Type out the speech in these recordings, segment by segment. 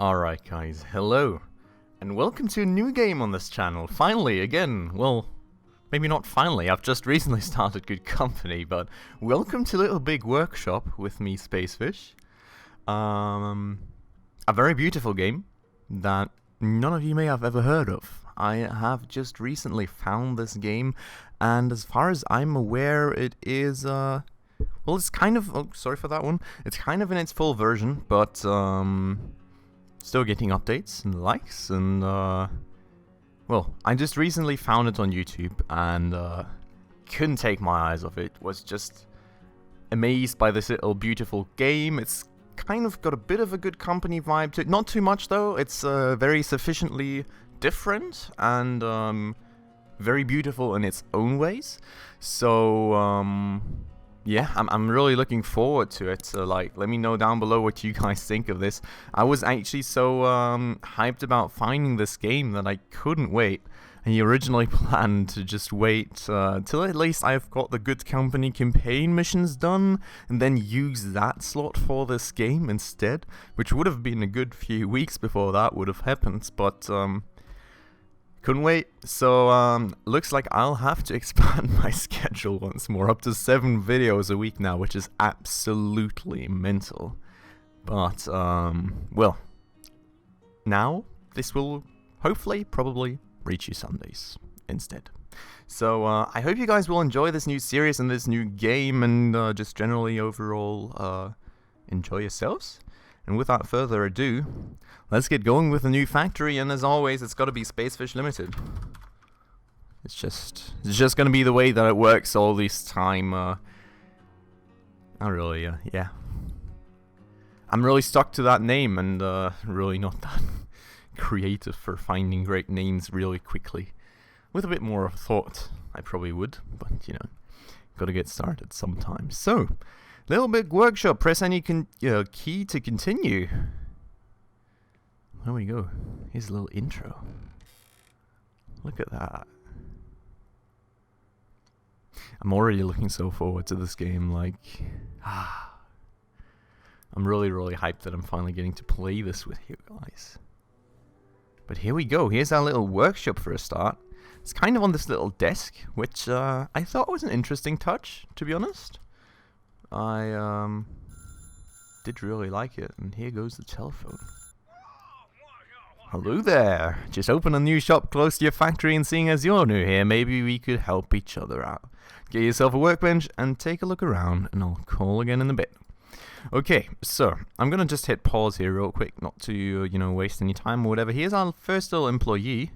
Alright guys, hello, and welcome to a new game on this channel, finally, again, well, maybe not finally, I've just recently started Good Company, but welcome to Little Big Workshop with me, Spacefish. A very beautiful game that none of you may have ever heard of. I have just recently found this game, and as far as I'm aware, it is, well, it's kind of, oh, sorry for that one, it's kind of in its full version, but, still getting updates and likes, and well, I just recently found it on YouTube and couldn't take my eyes off it. Was just amazed by this little beautiful game. It's kind of got a bit of a Good Company vibe to it, not too much though. It's very sufficiently different and very beautiful in its own ways. So yeah, I'm really looking forward to it. So, like, let me know down below what you guys think of this. I was actually so hyped about finding this game that I couldn't wait. And he originally planned to just wait till at least I've got the Good Company campaign missions done, and then use that slot for this game instead, which would have been a good few weeks before that would have happened, but couldn't wait, so looks like I'll have to expand my schedule once more, up to 7 videos a week now, which is absolutely mental. But, well, now this will hopefully, probably reach you Sundays instead. So I hope you guys will enjoy this new series and this new game, and just generally overall enjoy yourselves. And without further ado, let's get going with the new factory, and as always, it's got to be Spacefish Limited. It's just going to be the way that it works all this time. Not really, yeah. I'm really stuck to that name, and really not that creative for finding great names really quickly. With a bit more of thought, I probably would, but you know, got to get started sometimes. So, Little Big Workshop, press any key to continue. There we go. Here's a little intro. Look at that. I'm already looking so forward to this game, like, I'm really hyped that I'm finally getting to play this with you guys. But here we go, here's our little workshop for a start. It's kind of on this little desk, which I thought was an interesting touch, to be honest. I did really like it, and here goes the telephone. Hello there! Just opened a new shop close to your factory, and seeing as you're new here, maybe we could help each other out. Get yourself a workbench and take a look around, and I'll call again in a bit. Okay, so I'm gonna just hit pause here real quick, not to, you know, waste any time or whatever. Here's our first little employee.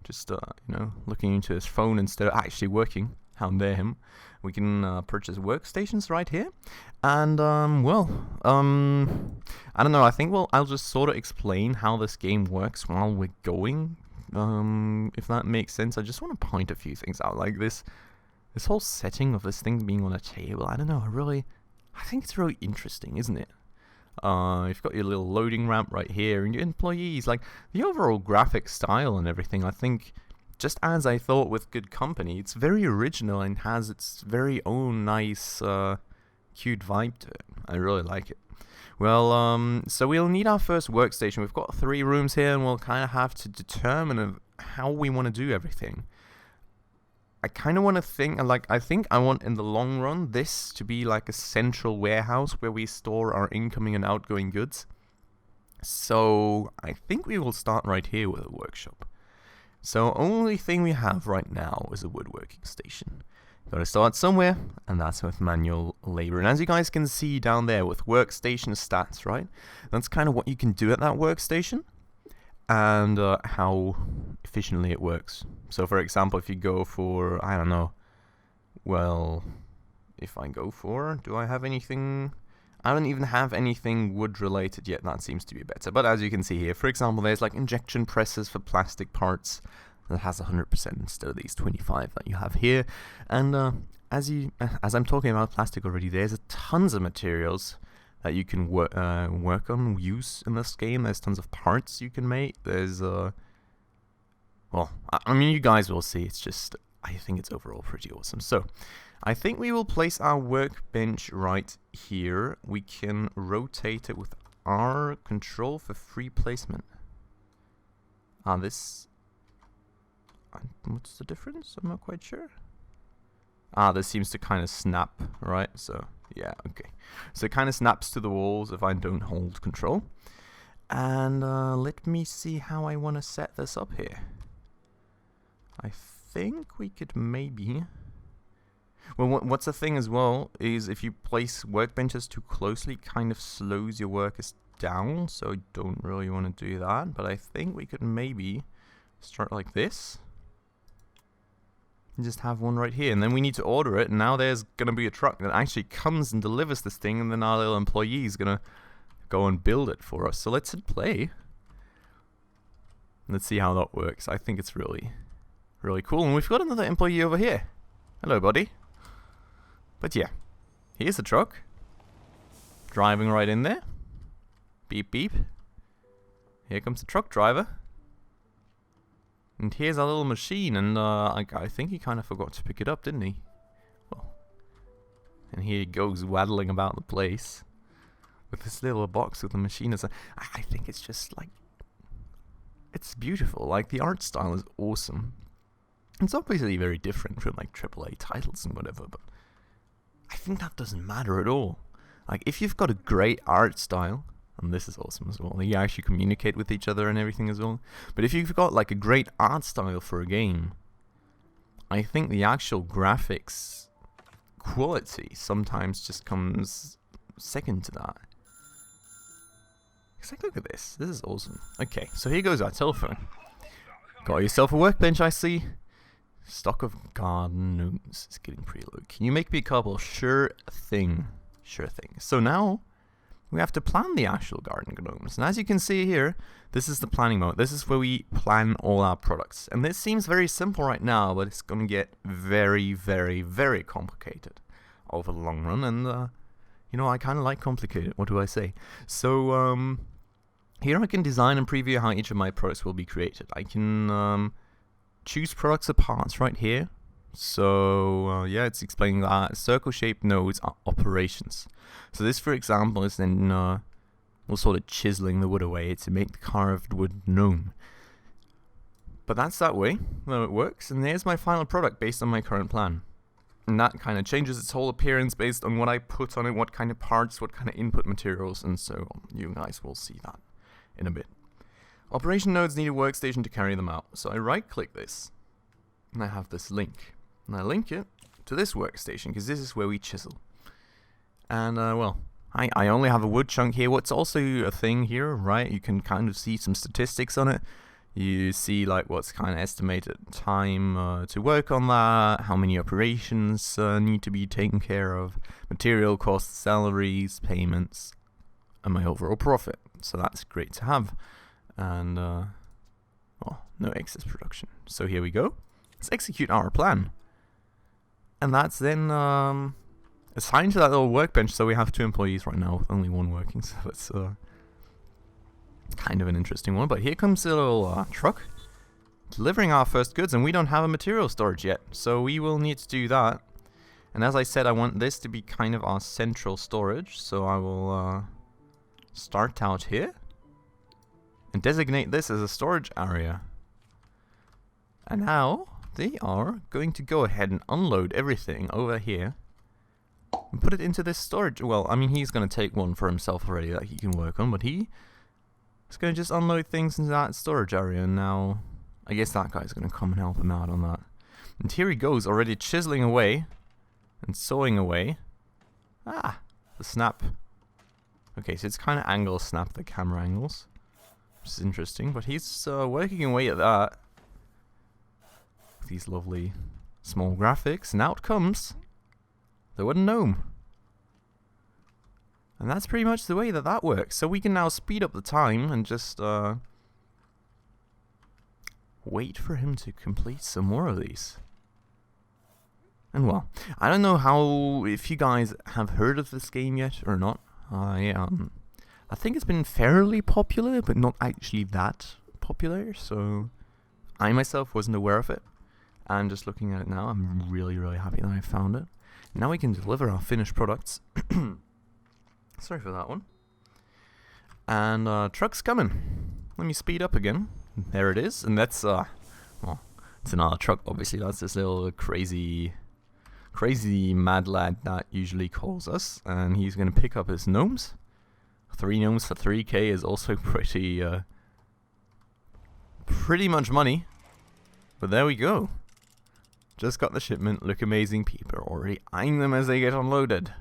Just, you know, looking into his phone instead of actually working. How dare him. We can purchase workstations right here. And, well, I don't know, I think I'll just sort of explain how this game works while we're going. If that makes sense. I just want to point a few things out, like this whole setting of this thing being on a table. I don't know, I think it's really interesting, isn't it? You've got your little loading ramp right here, and your employees, like, the overall graphic style and everything, I think, just as I thought with Good Company, it's very original and has its very own nice, cute vibe to it. I really like it. Well, so we'll need our first workstation. We've got 3 rooms here, and we'll kind of have to determine how we want to do everything. I kind of want to think, I think I want in the long run this to be like a central warehouse where we store our incoming and outgoing goods. So I think we will start right here with a workshop. So only thing we have right now is a woodworking station. Gotta start somewhere, and that's with manual labor. And as you guys can see down there with workstation stats, right? That's kind of what you can do at that workstation, and how efficiently it works. So for example, if you go for, I don't know, well, if I go for, do I have anything? I don't even have anything wood related yet. That seems to be better. But as you can see here, for example, there's like injection presses for plastic parts that has 100% instead of these 25 that you have here. And as I'm talking about plastic already, there's tons of materials that you can work on, use in this game. There's tons of parts you can make. There's well, I mean, you guys will see. It's just, I think it's overall pretty awesome. So I think we will place our workbench right here. We can rotate it with R control for free placement. This... what's the difference? I'm not quite sure. This seems to kind of snap, right? So, yeah, okay. So it kind of snaps to the walls if I don't hold control. And let me see how I want to set this up here. I think we could maybe... Well, what's the thing as well is if you place workbenches too closely, it kind of slows your workers down. So I don't really want to do that. But I think we could maybe start like this. And just have one right here. And then we need to order it. And now there's going to be a truck that actually comes and delivers this thing. And then our little employee is going to go and build it for us. So let's hit play. Let's see how that works. I think it's really, really cool. And we've got another employee over here. Hello, buddy. But yeah, here's the truck. Driving right in there. Beep, beep. Here comes the truck driver. And here's our little machine. And I think he kind of forgot to pick it up, didn't he? Well, and here he goes waddling about the place. With this little box with the machine. I think it's just like... It's beautiful. Like, the art style is awesome. It's obviously very different from like AAA titles and whatever, but I think that doesn't matter at all. Like, if you've got a great art style, and this is awesome as well, you actually communicate with each other and everything as well, but if you've got like a great art style for a game, I think the actual graphics quality sometimes just comes second to that. Because like, look at this. This is awesome. Okay, so here goes our telephone. Got yourself a workbench, I see. Stock of garden gnomes is getting pretty low. Can you make me a couple? Sure thing. Sure thing. So now we have to plan the actual garden gnomes. And as you can see here, this is the planning mode. This is where we plan all our products. And this seems very simple right now, but it's going to get very, very, very complicated over the long run. And, you know, I kind of like complicated. What do I say? So, here I can design and preview how each of my products will be created. I can... choose products or parts right here. So yeah, it's explaining that circle-shaped nodes are operations. So this, for example, is then we're sort of chiseling the wood away to make the carved wood gnome. But that's that way that it works. And there's my final product based on my current plan. And that kind of changes its whole appearance based on what I put on it, what kind of parts, what kind of input materials, and so on. You guys will see that in a bit. Operation nodes need a workstation to carry them out. So I right-click this, and I have this link. And I link it to this workstation, because this is where we chisel. And, well, I only have a wood chunk here. What's also a thing here, right? You can kind of see some statistics on it. You see, like, what's kind of estimated time to work on that, how many operations need to be taken care of, material costs, salaries, payments, and my overall profit. So that's great to have. And, well, no excess production. So here we go. Let's execute our plan. And that's then assigned to that little workbench. So we have 2 employees right now with only 1 working. So it's kind of an interesting one. But here comes the little truck delivering our first goods. And we don't have a material storage yet. So we will need to do that. And as I said, I want this to be kind of our central storage. So I will start out here. And designate this as a storage area. And now they are going to go ahead and unload everything over here and put it into this storage. Well, I mean, he's going to take one for himself already that he can work on, but he is going to just unload things into that storage area. And now I guess that guy's going to come and help him out on that. And here he goes, already chiseling away and sawing away. Ah, the snap. Okay, so it's kind of angle snap, the camera angles. Which is interesting, but he's working away at that. With these lovely small graphics, and out comes the wooden gnome. And that's pretty much the way that that works. So we can now speed up the time and just wait for him to complete some more of these. And well, I don't know if you guys have heard of this game yet or not. I think it's been fairly popular, but not actually that popular, so I myself wasn't aware of it. And just looking at it now, I'm really, really happy that I found it. Now we can deliver our finished products. Sorry for that one. And truck's coming. Let me speed up again. There it is. And that's, well, it's another truck, obviously. That's this little crazy mad lad that usually calls us. And he's going to pick up his gnomes. 3 gnomes for 3k is also pretty much money. But there we go. Just got the shipment. Look amazing. People are already eyeing them as they get unloaded.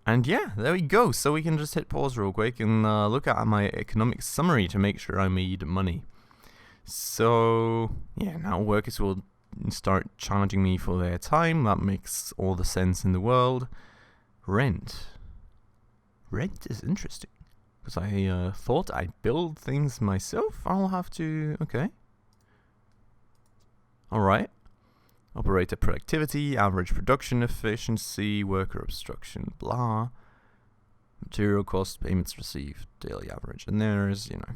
And yeah, there we go. So we can just hit pause real quick and look at my economic summary to make sure I made money. So yeah, now workers will start charging me for their time. That makes all the sense in the world. Rent is interesting. Because I thought I'd build things myself. I'll have to... Okay. Alright. Operator productivity, average production efficiency, worker obstruction, blah. Material cost, payments received, daily average. And there's, you know,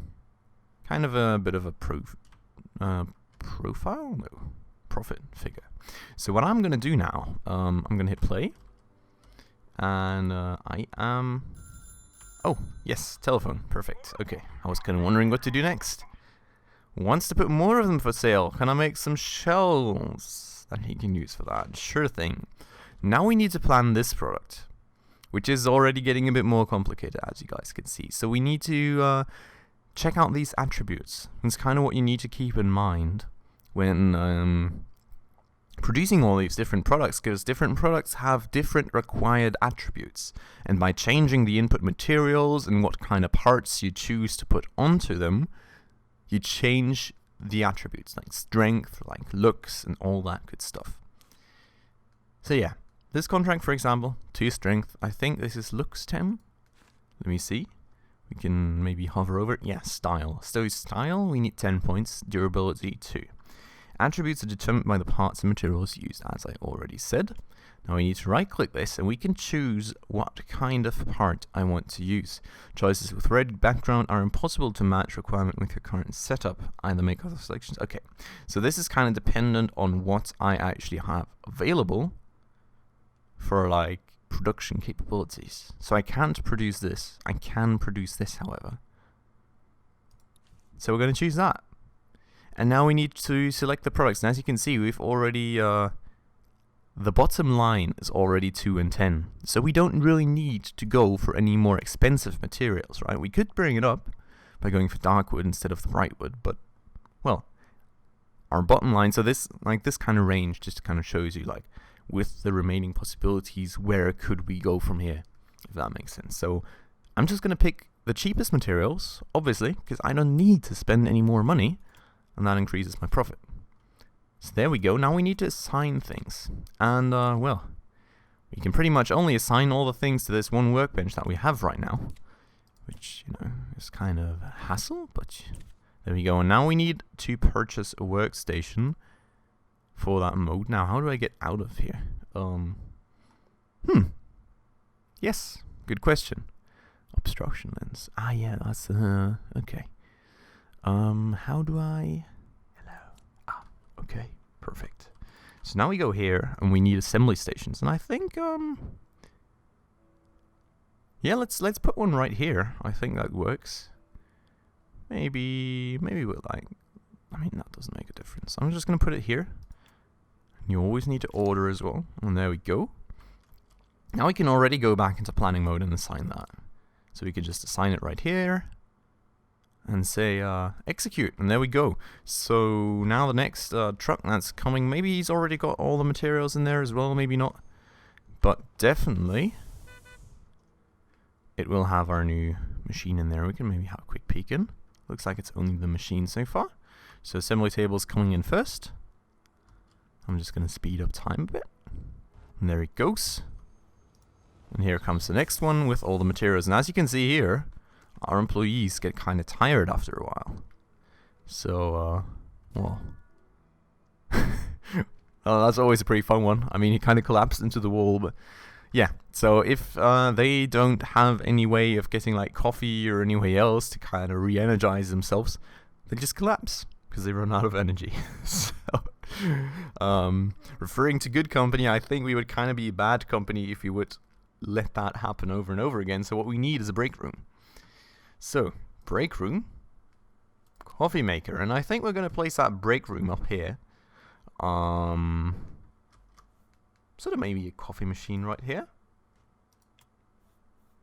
kind of a bit of a profile? No. Profit figure. So what I'm going to do now, I'm going to hit play. And I am... Oh, yes, telephone. Perfect. Okay, I was kind of wondering what to do next. Wants to put more of them for sale. Can I make some shells that he can use for that? Sure thing. Now we need to plan this product, which is already getting a bit more complicated, as you guys can see. So we need to check out these attributes. It's kind of what you need to keep in mind when producing all these different products, because different products have different required attributes. And by changing the input materials and what kind of parts you choose to put onto them, you change the attributes, like strength, like looks, and all that good stuff. So yeah, this contract, for example, 2 strength. I think this is looks 10. Let me see. We can maybe hover over it. Yeah, style. So style, we need 10 points. Durability, 2. Attributes are determined by the parts and materials used, as I already said. Now we need to right-click this, and we can choose what kind of part I want to use. Choices with red background are impossible to match requirement with your current setup. Either make other selections. Okay, so this is kind of dependent on what I actually have available for, like, production capabilities. So I can't produce this. I can produce this, however. So we're going to choose that. And now we need to select the products. And as you can see, we've already... the bottom line is already 2 and 10. So we don't really need to go for any more expensive materials, right? We could bring it up by going for dark wood instead of the bright wood. But, well, our bottom line... So this, like, this kind of range just kind of shows you, like, with the remaining possibilities, where could we go from here, if that makes sense. So I'm just going to pick the cheapest materials, obviously, because I don't need to spend any more money. And that increases my profit. So there we go. Now we need to assign things. And, well, we can pretty much only assign all the things to this one workbench that we have right now. Which, you know, is kind of a hassle, but there we go. And now we need to purchase a workstation for that mode. Now, how do I get out of here? Yes, good question. Obstruction lens. Ah, yeah, that's, okay. How do I... Hello. Ah, okay, perfect. So now we go here, and we need assembly stations, and I think, yeah, let's put one right here. I think that works. Maybe we're like... I mean, that doesn't make a difference. I'm just gonna put it here. You always need to order as well, and there we go. Now we can already go back into planning mode and assign that. So we could just assign it right here. And say, execute, and there we go. So now the next truck that's coming, maybe he's already got all the materials in there as well, maybe not. But definitely, it will have our new machine in there. We can maybe have a quick peek in. Looks like it's only the machine so far. So assembly table's coming in first. I'm just going to speed up time a bit. And there it goes. And here comes the next one with all the materials. And as you can see here, our employees get kind of tired after a while. So, well... oh, that's always a pretty fun one. I mean, he kind of collapsed into the wall, but... Yeah, so if they don't have any way of getting, like, coffee or any way else to kind of re-energize themselves, they just collapse, because they run out of energy. So, referring to good company, I think we would kind of be bad company if we would let that happen over and over again. So what we need is a break room. So, break room, coffee maker, and I think we're going to place that break room up here. Sort of maybe a coffee machine right here.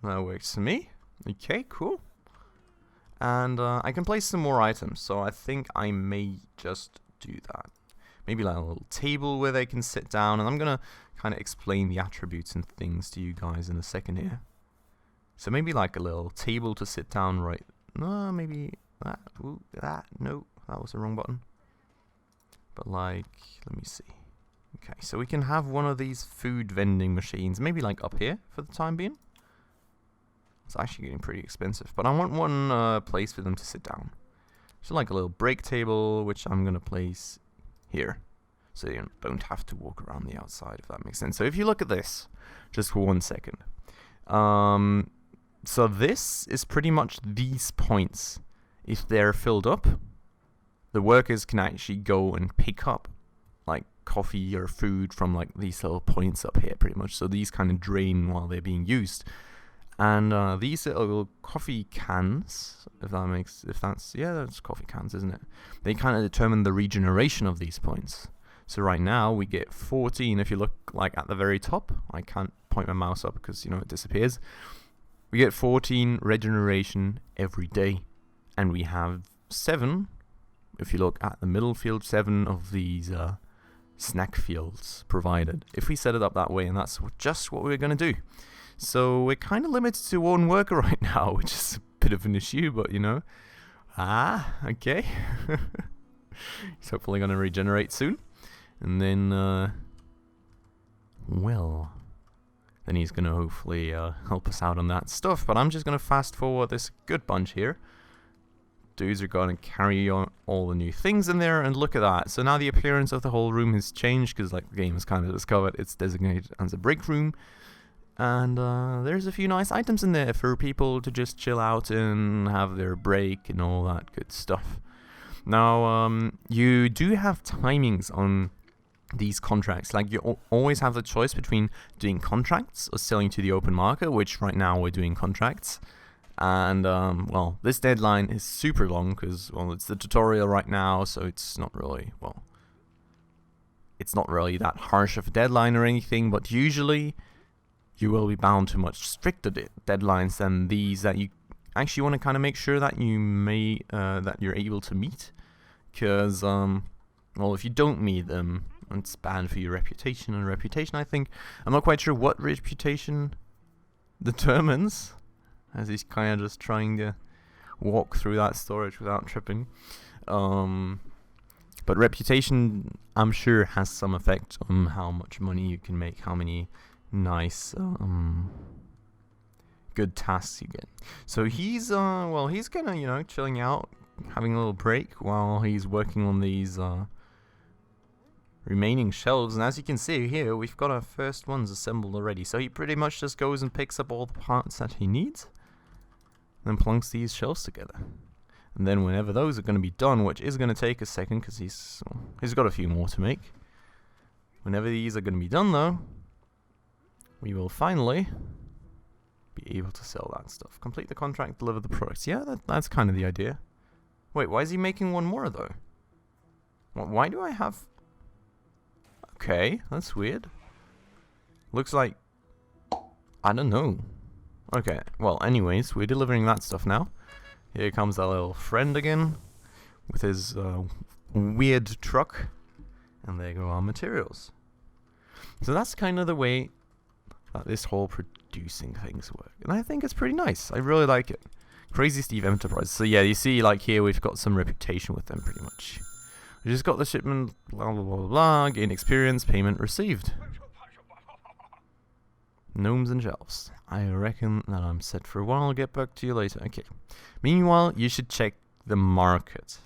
That works for me. Okay, cool. And I can place some more items, so I think I may just do that. Maybe like a little table where they can sit down, and I'm going to kind of explain the attributes and things to you guys in a second here. So maybe like a little table to sit down right... No, maybe that. Ooh, that. No, that was the wrong button. But like, let me see. Okay, so we can have one of these food vending machines, maybe like up here for the time being. It's actually getting pretty expensive, but I want one place for them to sit down. So like a little break table, which I'm going to place here. So you don't have to walk around the outside, if that makes sense. So if you look at this, just for 1 second. So this is pretty much these points. If they're filled up, the workers can actually go and pick up like coffee or food from like these little points up here pretty much. So these kind of drain while they're being used. And these little coffee cans, that's coffee cans, isn't it? They kind of determine the regeneration of these points. So right now we get 14. If you look like at the very top, I can't point my mouse up because it disappears. We get 14 regeneration every day, and we have 7. If you look at the middle field, 7 of these snack fields provided. If we set it up that way, and that's just what we're going to do. So we're kind of limited to one worker right now, which is a bit of an issue, but okay. He's hopefully going to regenerate soon. And then, then he's going to hopefully help us out on that stuff. But I'm just going to fast forward this good bunch here. Dudes are going to carry on all the new things in there, and look at that. So now the appearance of the whole room has changed, because like the game has kind of discovered it's designated as a break room. And there's a few nice items in there for people to just chill out and have their break and all that good stuff. Now, you do have timings on these contracts. Like, you always have the choice between doing contracts or selling to the open market, which right now we're doing contracts. And, this deadline is super long because, it's the tutorial right now, so it's not really, it's not really that harsh of a deadline or anything, but usually you will be bound to much stricter deadlines than these that you actually want to kind of make sure that that you're able to meet, because if you don't meet them, it's bad for your reputation. And reputation, I think, I'm not quite sure what reputation determines, as he's kind of just trying to walk through that storage without tripping. But reputation, I'm sure, has some effect on how much money you can make, how many nice good tasks you get. So he's kind of chilling out, having a little break while he's working on these remaining shelves. And as you can see here, we've got our first ones assembled already. So he pretty much just goes and picks up all the parts that he needs, then plunks these shelves together. And then whenever those are going to be done, which is going to take a second because he's got a few more to make. Whenever these are going to be done though, we will finally be able to sell that stuff. Complete the contract, deliver the products. Yeah, that's kind of the idea. Wait, why is he making one more, though? Why do I have... Okay, that's weird. Looks like... I don't know. Okay, well, anyways, we're delivering that stuff now. Here comes our little friend again with his weird truck. And there go our materials. So that's kind of the way that this whole producing things work, and I think it's pretty nice. I really like it. Crazy Steve Enterprise. So yeah, you see, like here we've got some reputation with them pretty much. We just got the shipment, blah blah blah blah blah. Gain experience, payment received. Gnomes and shelves. I reckon that I'm set for a while. I'll get back to you later. Okay. Meanwhile, you should check the market.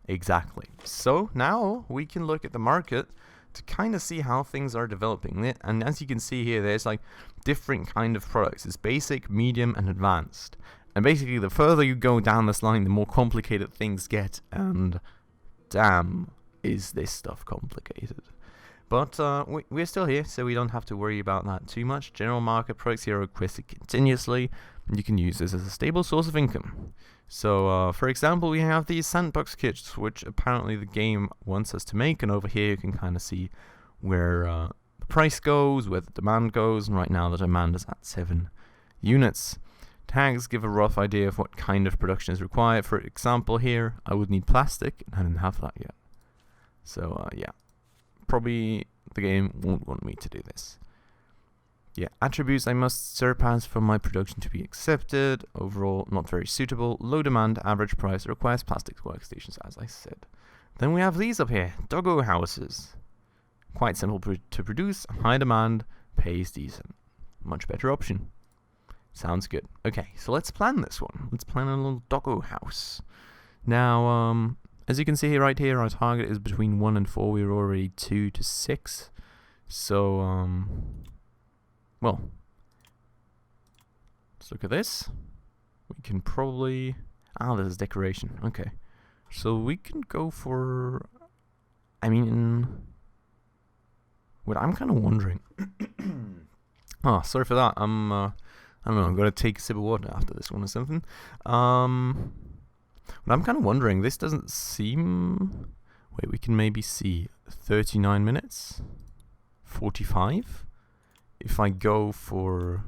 Exactly. So now we can look at the market to kind of see how things are developing. And as you can see here, there's like different kind of products. It's basic, medium, and advanced. And basically, the further you go down this line, the more complicated things get. And damn, is this stuff complicated. But we're still here, so we don't have to worry about that too much. General market products here are requested continuously. You can use this as a stable source of income. So, for example, we have these sandbox kits, which apparently the game wants us to make. And over here you can kind of see where the price goes, where the demand goes. And right now the demand is at 7 units. Tags give a rough idea of what kind of production is required. For example, here I would need plastic, and I didn't have that yet. So, yeah. Probably the game won't want me to do this. Yeah, attributes I must surpass for my production to be accepted. Overall, not very suitable. Low demand, average price, requires plastic workstations, as I said. Then we have these up here, doggo houses. Quite simple to produce, high demand, pays decent. Much better option. Sounds good. Okay, so let's plan this one. Let's plan a little doggo house. Now, as you can see here, right here, our target is between 1 and 4. We're already 2 to 6. So, well, let's look at this. We can probably... this is decoration. Okay. So we can go for... I mean... Wait, I'm kind of wondering... sorry for that. I don't know, I'm going to take a sip of water after this one or something. But I'm kind of wondering, this doesn't seem... Wait, we can maybe see 39 minutes? 45? If I go for...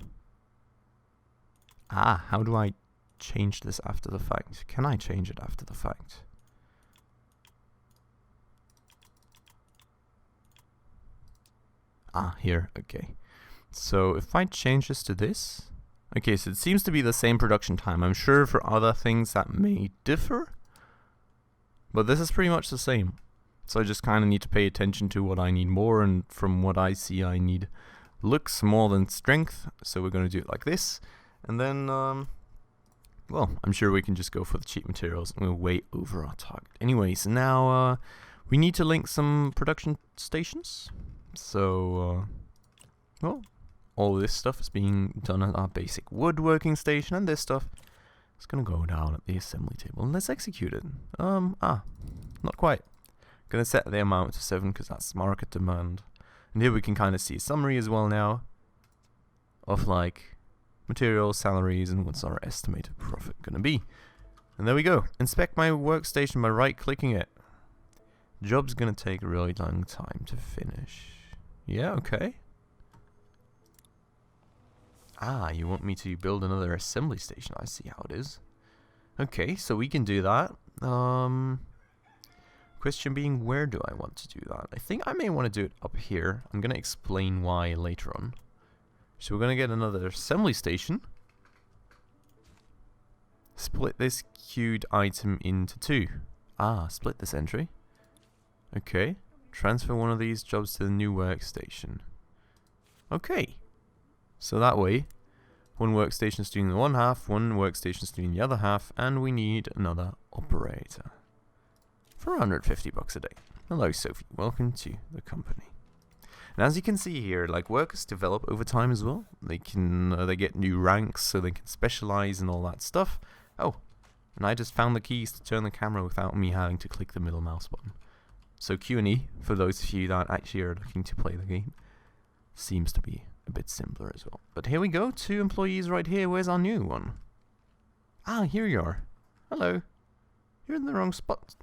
how do I change this after the fact? Can I change it after the fact? Here, okay. So if I change this to this... Okay, so it seems to be the same production time. I'm sure for other things that may differ, but this is pretty much the same. So I just kind of need to pay attention to what I need more, and from what I see, I need looks more than strength. So we're going to do it like this, and then, well, I'm sure we can just go for the cheap materials, and we're way over our target. Anyways, now we need to link some production stations. So, well... all this stuff is being done at our basic woodworking station, and this stuff is going to go down at the assembly table. And let's execute it. Not quite. Going to set the amount to 7 because that's market demand. And here we can kind of see a summary as well now of like materials, salaries, and what's our estimated profit going to be. And there we go. Inspect my workstation by right-clicking it. Job's going to take a really long time to finish. Yeah, okay. You want me to build another assembly station. I see how it is. Okay, so we can do that. Question being, where do I want to do that? I think I may want to do it up here. I'm going to explain why later on. So we're going to get another assembly station. Split this queued item into 2. Split this entry. Okay. Transfer one of these jobs to the new workstation. Okay. So that way, one workstation is doing the one half, one workstation is doing the other half, and we need another operator. For 150 bucks a day. Hello, Sophie. Welcome to the company. And as you can see here, like, workers develop over time as well. They can, they get new ranks, so they can specialize and all that stuff. Oh, and I just found the keys to turn the camera without me having to click the middle mouse button. So Q&E, for those of you that actually are looking to play the game, seems to be a bit simpler as well. But here we go, 2 employees right here. Where's our new one? Here you are. Hello. You're in the wrong spot.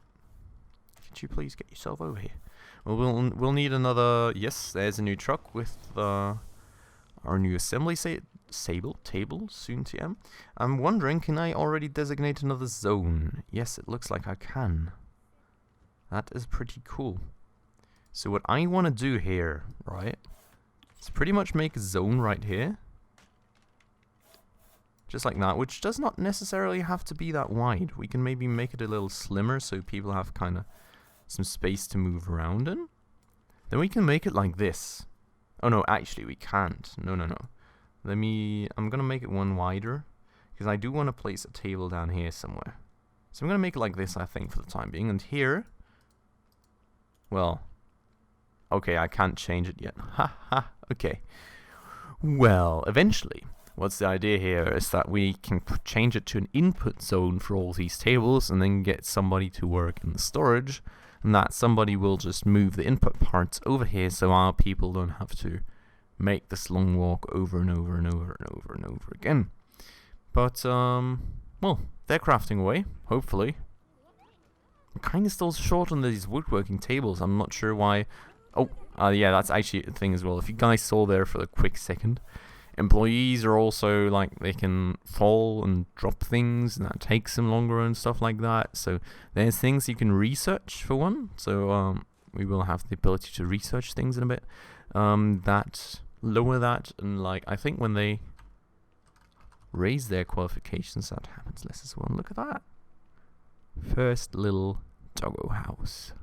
Could you please get yourself over here? Well, we'll need another... Yes, there's a new truck with our new assembly table soon to end. I'm wondering, can I already designate another zone? Yes, it looks like I can. That is pretty cool. So what I want to do here, right, is pretty much make a zone right here. Just like that, which does not necessarily have to be that wide. We can maybe make it a little slimmer so people have kind of some space to move around in. Then we can make it like this. Oh no, actually we can't. No. I'm going to make it one wider, because I do want to place a table down here somewhere. So I'm going to make it like this, I think, for the time being. And here, well, okay, I can't change it yet. Okay. Well, eventually, what's the idea here is that we can change it to an input zone for all these tables and then get somebody to work in the storage. and that somebody will just move the input parts over here so our people don't have to make this long walk over and over and over and over and over again. But, well, they're crafting away, hopefully. I'm kind of still short on these woodworking tables. I'm not sure why. Oh, yeah, that's actually a thing as well. If you guys saw there for a quick second, employees are also, like, they can fall and drop things, and that takes them longer and stuff like that. So there's things you can research, for one. So, we will have the ability to research things in a bit. That lower that, and, like, I think when they raise their qualifications, that happens less as well. Look at that. First little doggo house.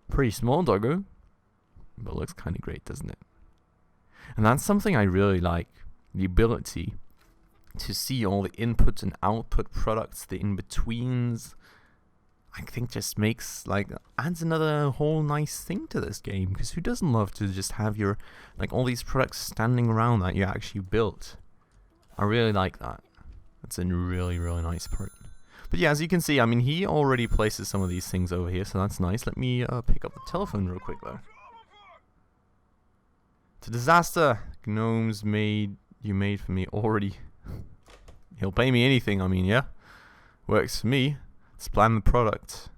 Pretty small doggo, but looks kind of great, doesn't it? And that's something I really like. The ability to see all the input and output products, the in-betweens. I think just makes, like, adds another whole nice thing to this game. Because who doesn't love to just have your, like, all these products standing around that you actually built? I really like that. That's a really, really nice part. But yeah, as you can see, I mean, he already places some of these things over here, so that's nice. Let me pick up the telephone real quick, though. It's a disaster. Gnomes you made for me already. He'll pay me anything, I mean, yeah. Works for me. Let's plan the product.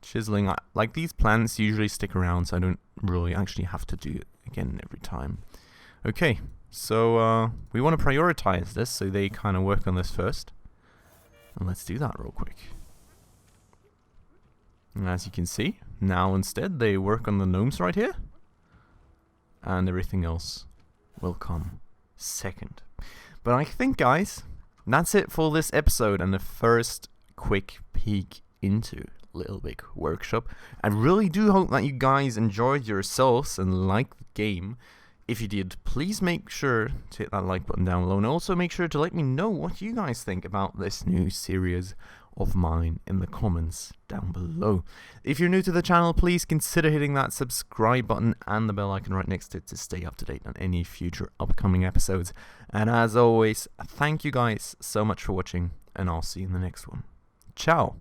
Chiseling. Like, these plants usually stick around, so I don't really actually have to do it again every time. Okay, so we want to prioritize this, so they kind of work on this first. And let's do that real quick. And as you can see, now instead they work on the gnomes right here. And everything else will come second. But I think, guys, that's it for this episode and the first quick peek into Little Big Workshop. I really do hope that you guys enjoyed yourselves and liked the game. If you did, please make sure to hit that like button down below, and also make sure to let me know what you guys think about this new series of mine in the comments down below. If you're new to the channel, please consider hitting that subscribe button and the bell icon right next to it to stay up to date on any future upcoming episodes. And as always, thank you guys so much for watching, and I'll see you in the next one. Ciao!